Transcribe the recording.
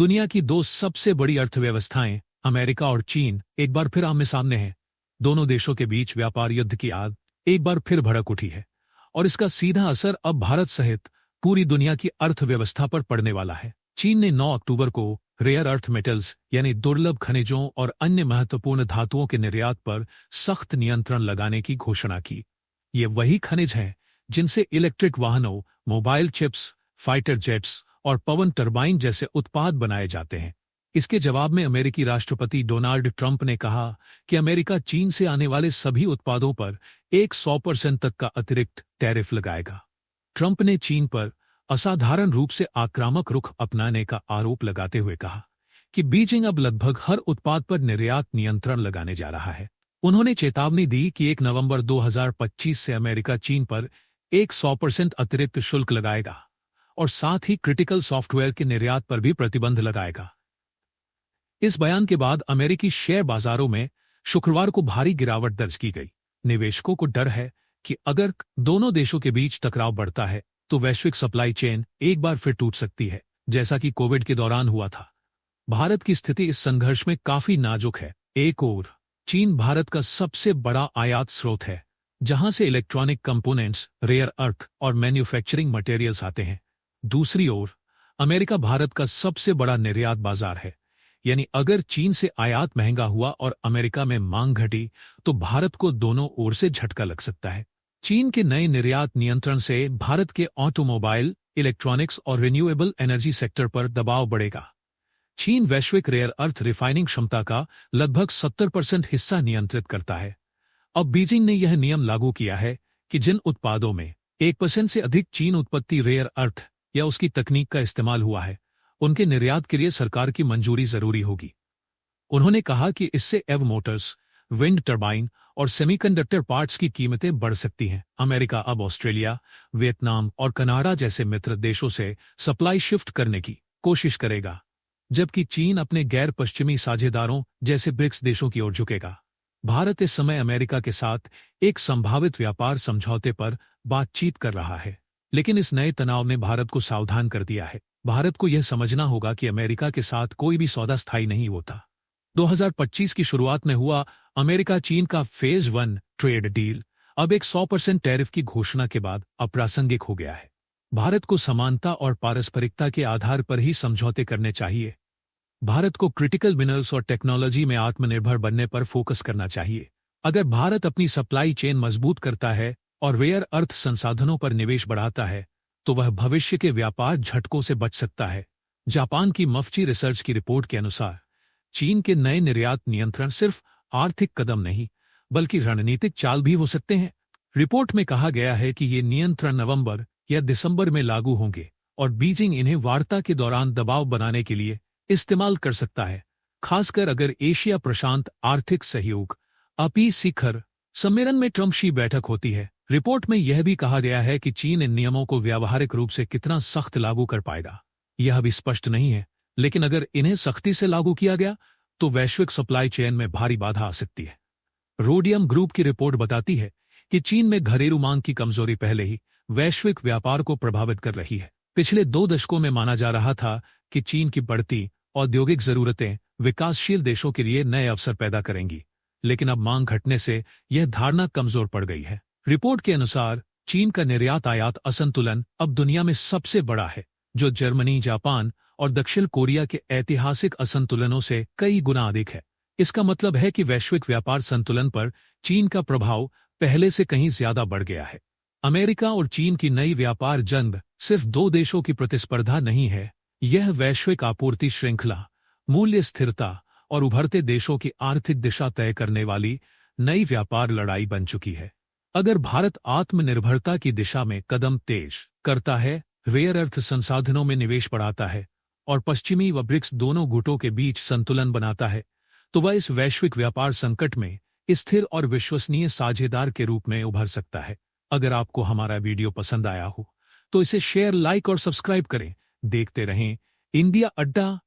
दुनिया की दो सबसे बड़ी अर्थव्यवस्थाएं अमेरिका और चीन एक बार फिर आमने सामने हैं। दोनों देशों के बीच व्यापार युद्ध की आग एक बार फिर भड़क उठी है और इसका सीधा असर अब भारत सहित पूरी दुनिया की अर्थव्यवस्था पर पड़ने वाला है। चीन ने 9 अक्टूबर को रेयर अर्थ मेटल्स यानी दुर्लभ खनिजों और अन्य महत्वपूर्ण धातुओं के निर्यात पर सख्त नियंत्रण लगाने की घोषणा की। ये वही खनिज हैं जिनसे इलेक्ट्रिक वाहनों, मोबाइल चिप्स, फाइटर जेट्स और पवन टरबाइन जैसे उत्पाद बनाए जाते हैं। इसके जवाब में अमेरिकी राष्ट्रपति डोनाल्ड ट्रंप ने कहा कि अमेरिका चीन से आने वाले सभी उत्पादों पर 100% तक का अतिरिक्त टैरिफ लगाएगा। ट्रंप ने चीन पर असाधारण रूप से आक्रामक रुख अपनाने का आरोप लगाते हुए कहा कि बीजिंग अब लगभग हर उत्पाद पर निर्यात नियंत्रण लगाने जा रहा है। उन्होंने चेतावनी दी कि 1 नवंबर 2025 से अमेरिका चीन पर 100% अतिरिक्त शुल्क लगाएगा और साथ ही क्रिटिकल सॉफ्टवेयर के निर्यात पर भी प्रतिबंध लगाएगा। इस बयान के बाद अमेरिकी शेयर बाजारों में शुक्रवार को भारी गिरावट दर्ज की गई। निवेशकों को डर है कि अगर दोनों देशों के बीच टकराव बढ़ता है तो वैश्विक सप्लाई चेन एक बार फिर टूट सकती है, जैसा कि कोविड के दौरान हुआ था। भारत की स्थिति इस संघर्ष में काफी नाजुक है। एक ओर चीन भारत का सबसे बड़ा आयात स्रोत है, जहां से इलेक्ट्रॉनिक कंपोनेंट्स, रेयर अर्थ और मैन्युफैक्चरिंग मटेरियल्स आते हैं। दूसरी ओर अमेरिका भारत का सबसे बड़ा निर्यात बाजार है, यानी अगर चीन से आयात महंगा हुआ और अमेरिका में मांग घटी तो भारत को दोनों ओर से झटका लग सकता है। चीन के नए निर्यात नियंत्रण से भारत के ऑटोमोबाइल, इलेक्ट्रॉनिक्स और रिन्यूएबल एनर्जी सेक्टर पर दबाव बढ़ेगा। चीन वैश्विक रेयर अर्थ रिफाइनिंग क्षमता का लगभग 70% हिस्सा नियंत्रित करता है। अब बीजिंग ने यह नियम लागू किया है कि जिन उत्पादों में 1% से अधिक चीन उत्पत्ति रेयर अर्थ या उसकी तकनीक का इस्तेमाल हुआ है, उनके निर्यात के लिए सरकार की मंजूरी जरूरी होगी। उन्होंने कहा कि इससे एव मोटर्स, विंड टरबाइन और सेमीकंडक्टर पार्ट्स की कीमतें बढ़ सकती हैं। अमेरिका अब ऑस्ट्रेलिया, वियतनाम और कनाडा जैसे मित्र देशों से सप्लाई शिफ्ट करने की कोशिश करेगा, जबकि चीन अपने गैर पश्चिमी साझेदारों जैसे ब्रिक्स देशों की ओर झुकेगा। भारत इस समय अमेरिका के साथ एक संभावित व्यापार समझौते पर बातचीत कर रहा है, लेकिन इस नए तनाव ने भारत को सावधान कर दिया है। भारत को यह समझना होगा कि अमेरिका के साथ कोई भी सौदा स्थायी नहीं होता। 2025 की शुरुआत में हुआ अमेरिका चीन का फेज 1 ट्रेड डील अब एक 100% टैरिफ की घोषणा के बाद अप्रासंगिक हो गया है। भारत को समानता और पारस्परिकता के आधार पर ही समझौते करने चाहिए। भारत को क्रिटिकल मिनरल्स और टेक्नोलॉजी में आत्मनिर्भर बनने पर फोकस करना चाहिए। अगर भारत अपनी सप्लाई चेन मजबूत करता है और रेयर अर्थ संसाधनों पर निवेश बढ़ाता है तो वह भविष्य के व्यापार झटकों से बच सकता है। जापान की मफ्ची रिसर्च की रिपोर्ट के अनुसार चीन के नए निर्यात नियंत्रण सिर्फ आर्थिक कदम नहीं बल्कि रणनीतिक चाल भी हो सकते हैं। रिपोर्ट में कहा गया है कि ये नियंत्रण नवंबर या दिसंबर में लागू होंगे और बीजिंग इन्हें वार्ता के दौरान दबाव बनाने के लिए इस्तेमाल कर सकता है, खासकर अगर एशिया प्रशांत आर्थिक सहयोग अपी शिखर सम्मेलन में ट्रंप शी बैठक होती है। रिपोर्ट में यह भी कहा गया है कि चीन इन नियमों को व्यावहारिक रूप से कितना सख्त लागू कर पाएगा यह अभी स्पष्ट नहीं है, लेकिन अगर इन्हें सख्ती से लागू किया गया तो वैश्विक सप्लाई चेन में भारी बाधा आ सकती है। रोडियम ग्रुप की रिपोर्ट बताती है कि चीन में घरेलू मांग की कमजोरी पहले ही वैश्विक व्यापार को प्रभावित कर रही है। पिछले 2 दशकों में माना जा रहा था कि चीन की बढ़ती औद्योगिक जरूरतें विकासशील देशों के लिए नए अवसर पैदा करेंगी, लेकिन अब मांग घटने से यह धारणा कमजोर पड़ गई है। रिपोर्ट के अनुसार चीन का निर्यात आयात असंतुलन अब दुनिया में सबसे बड़ा है, जो जर्मनी, जापान और दक्षिण कोरिया के ऐतिहासिक असंतुलनों से कई गुना अधिक है। इसका मतलब है कि वैश्विक व्यापार संतुलन पर चीन का प्रभाव पहले से कहीं ज्यादा बढ़ गया है। अमेरिका और चीन की नई व्यापार जंग सिर्फ 2 देशों की प्रतिस्पर्धा नहीं है, यह वैश्विक आपूर्ति श्रृंखला, मूल्य स्थिरता और उभरते देशों की आर्थिक दिशा तय करने वाली नई व्यापार लड़ाई बन चुकी है। अगर भारत आत्मनिर्भरता की दिशा में कदम तेज करता है, रेयर अर्थ संसाधनों में निवेश बढ़ाता है और पश्चिमी व ब्रिक्स दोनों गुटों के बीच संतुलन बनाता है, तो वह इस वैश्विक व्यापार संकट में स्थिर और विश्वसनीय साझेदार के रूप में उभर सकता है। अगर आपको हमारा वीडियो पसंद आया हो तो इसे शेयर, लाइक और सब्सक्राइब करें। देखते रहें इंडिया अड्डा।